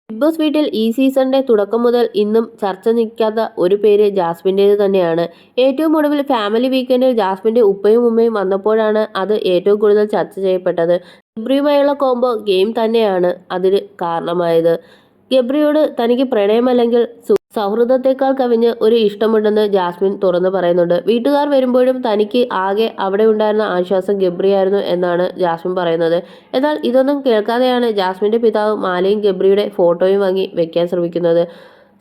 Big boss വീട്ടിൽ ഈ സീസണിന്റെ തുടക്കം മുതൽ ഇന്നും ചർച്ച നിൽക്കാത്ത ഒരു പേര് ജാസ്മിൻ്റേത് തന്നെയാണ്. ഏറ്റവും ഒടുവിൽ ഫാമിലി വീക്കെൻഡിൽ ജാസ്മിന്റെ ഉപ്പയും ഉമ്മയും വന്നപ്പോഴാണ് അത് ഏറ്റവും കൂടുതൽ ചർച്ച ചെയ്യപ്പെട്ടത്. ഗബ്രിയുമായുള്ള കോംബോ ഗെയിം തന്നെയാണ് അതിന് കാരണമായത്. ഗബ്രിയോട് തനിക്ക് പ്രണയമല്ലെങ്കിൽ സൗഹൃദത്തെക്കാൾ കവിഞ്ഞ് ഒരു ഇഷ്ടമുണ്ടെന്ന് ജാസ്മിൻ തുറന്നു പറയുന്നുണ്ട്. വീട്ടുകാർ വരുമ്പോഴും തനിക്ക് ആകെ അവിടെ ഉണ്ടായിരുന്ന ആശ്വാസം ഗബ്രിയായിരുന്നു എന്നാണ് ജാസ്മിൻ പറയുന്നത്. എന്നാൽ ഇതൊന്നും കേൾക്കാതെയാണ് ജാസ്മിന്റെ പിതാവ് മാലയും ഗബ്രിയുടെ ഫോട്ടോയും വാങ്ങി വെക്കാൻ ശ്രമിക്കുന്നത്.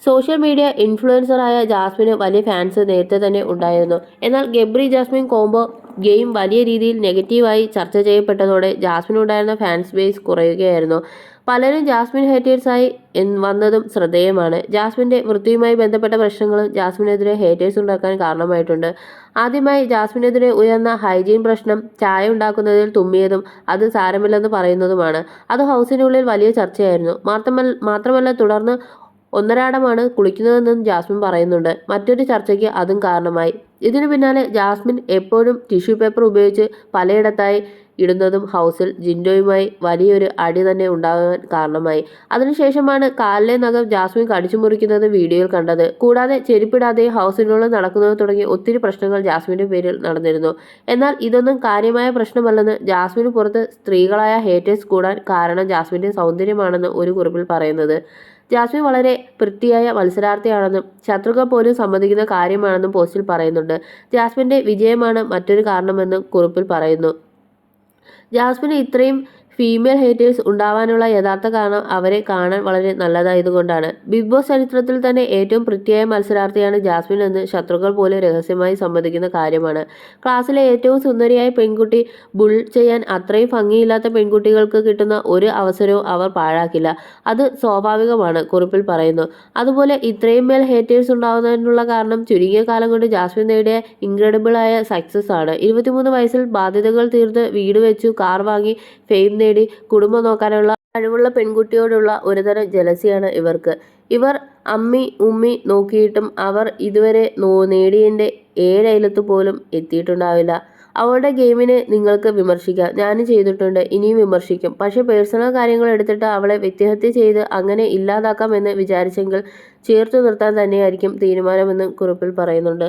സോഷ്യൽ മീഡിയ ഇൻഫ്ലുവൻസറായ ജാസ്മിന് വലിയ ഫാൻസ് നേരത്തെ തന്നെ ഉണ്ടായിരുന്നു. എന്നാൽ ഗബ്രി ജാസ്മിൻ കോംബോ ഗെയിം വലിയ രീതിയിൽ നെഗറ്റീവായി ചർച്ച ചെയ്യപ്പെട്ടതോടെ ജാസ്മിനുണ്ടായിരുന്ന ഫാൻസ് ബേസ് കുറയുകയായിരുന്നു. പലരും ജാസ്മിൻ ഹേറ്റേഴ്സായി വന്നതും ശ്രദ്ധേയമാണ്. ജാസ്മിന്റെ വൃത്തിയുമായി ബന്ധപ്പെട്ട പ്രശ്നങ്ങളും ജാസ്മിനെതിരെ ഹേറ്റേഴ്സ് ഉണ്ടാക്കാൻ കാരണമായിട്ടുണ്ട്. ആദ്യമായി ജാസ്മിനെതിരെ ഉയർന്ന ഹൈജീൻ പ്രശ്നം ചായ ഉണ്ടാക്കുന്നതിൽ തുമ്മിയതും അത് സാരമില്ലെന്ന് പറയുന്നതുമാണ്. അത് ഹൗസിനുള്ളിൽ വലിയ ചർച്ചയായിരുന്നു. മാത്രമല്ല തുടർന്ന് ഒന്നരാടമാണ് കുളിക്കുന്നതെന്നും ജാസ്മിൻ പറയുന്നുണ്ട്. മറ്റൊരു ചർച്ചയ്ക്ക് അതും കാരണമായി. ഇതിനു പിന്നാലെ ജാസ്മിൻ എപ്പോഴും ടിഷ്യൂ പേപ്പർ ഉപയോഗിച്ച് പലയിടത്തായി ഇടുന്നതും ഹൗസിൽ ജിൻഡോയുമായി വലിയൊരു അടി തന്നെ ഉണ്ടാകാൻ കാരണമായി. അതിനുശേഷമാണ് കാലിലെ നഖം ജാസ്മിൻ കടിച്ചു മുറിക്കുന്നത് വീഡിയോയിൽ കണ്ടത്. കൂടാതെ ചെരുപ്പിടാതെ ഹൗസിനുള്ളിൽ നടക്കുന്നത് തുടങ്ങി ഒത്തിരി പ്രശ്നങ്ങൾ ജാസ്മിന്റെ പേരിൽ നടന്നിരുന്നു. എന്നാൽ ഇതൊന്നും കാര്യമായ പ്രശ്നമല്ലെന്ന് ജാസ്മിന് പുറത്ത് സ്ത്രീകളായ ഹേറ്റേഴ്സ് കൂടാൻ കാരണം ജാസ്മിന്റെ സൗന്ദര്യമാണെന്ന് ഒരു കുറിപ്പിൽ പറയുന്നത്. ജാസ്മിൻ വളരെ വൃത്തിയായ മത്സരാർത്ഥിയാണെന്നും ശത്രുക്കൾ പോലും സമ്മതിക്കുന്ന കാര്യമാണെന്നും പോസ്റ്റിൽ പറയുന്നുണ്ട്. ജാസ്മിന്റെ വിജയമാണ് മറ്റൊരു കാരണമെന്നും കുറിപ്പിൽ പറയുന്നു. ജാസ്മിന് ഇത്രയും ഫീമെയിൽ ഹേറ്റേഴ്സ് ഉണ്ടാവാനുള്ള യഥാർത്ഥ കാരണം അവരെ കാണാൻ വളരെ നല്ലതായതുകൊണ്ടാണ്. ബിഗ് ബോസ് ചരിത്രത്തിൽ തന്നെ ഏറ്റവും വൃത്തിയായ മത്സരാർത്ഥിയാണ് ജാസ്മിൻ എന്ന് ശത്രുക്കൾ പോലും രഹസ്യമായി സമ്മതിക്കുന്ന കാര്യമാണ്. ക്ലാസ്സിലെ ഏറ്റവും സുന്ദരിയായ പെൺകുട്ടി ബുൾ ചെയ്യാൻ അത്രയും ഭംഗിയില്ലാത്ത പെൺകുട്ടികൾക്ക് കിട്ടുന്ന ഒരു അവസരവും അവർ പാഴാക്കില്ല. അത് സ്വാഭാവികമാണ്, കുറിപ്പിൽ പറയുന്നു. അതുപോലെ ഇത്രയും മേൽ ഹേറ്റേഴ്സ് ഉണ്ടാവുന്നതിനുള്ള കാരണം ചുരുങ്ങിയ കാലം കൊണ്ട് ജാസ്മിൻ നേടിയ ഇൻക്രെഡിബിളായ സക്സസ് ആണ്. 23 വയസ്സിൽ ബാധ്യതകൾ തീർത്ത് വീട് വെച്ചു, കാർ വാങ്ങി, ഫെയിം നേടി, കുടുംബം നോക്കാനുള്ള കഴിവുള്ള പെൺകുട്ടിയോടുള്ള ഒരുതരം ജലസിയാണ് ഇവർക്ക്. ഇവർ അമ്മി ഉമ്മി നോക്കിയിട്ടും അവർ ഇതുവരെ നേടിയതിൻ്റെ 7 അയലത്ത് പോലും എത്തിയിട്ടുണ്ടാവില്ല. അവളുടെ ഗെയിമിനെ നിങ്ങൾക്ക് വിമർശിക്കാം, ഞാനും ചെയ്തിട്ടുണ്ട്, ഇനിയും വിമർശിക്കും. പക്ഷേ പേഴ്സണൽ കാര്യങ്ങൾ എടുത്തിട്ട് അവളെ വ്യക്തിഹത്യ ചെയ്ത് അങ്ങനെ ഇല്ലാതാക്കാം എന്ന് വിചാരിച്ചെങ്കിൽ ചേർത്തു നിർത്താൻ തന്നെയായിരിക്കും തീരുമാനമെന്നും കുറിപ്പിൽ പറയുന്നുണ്ട്.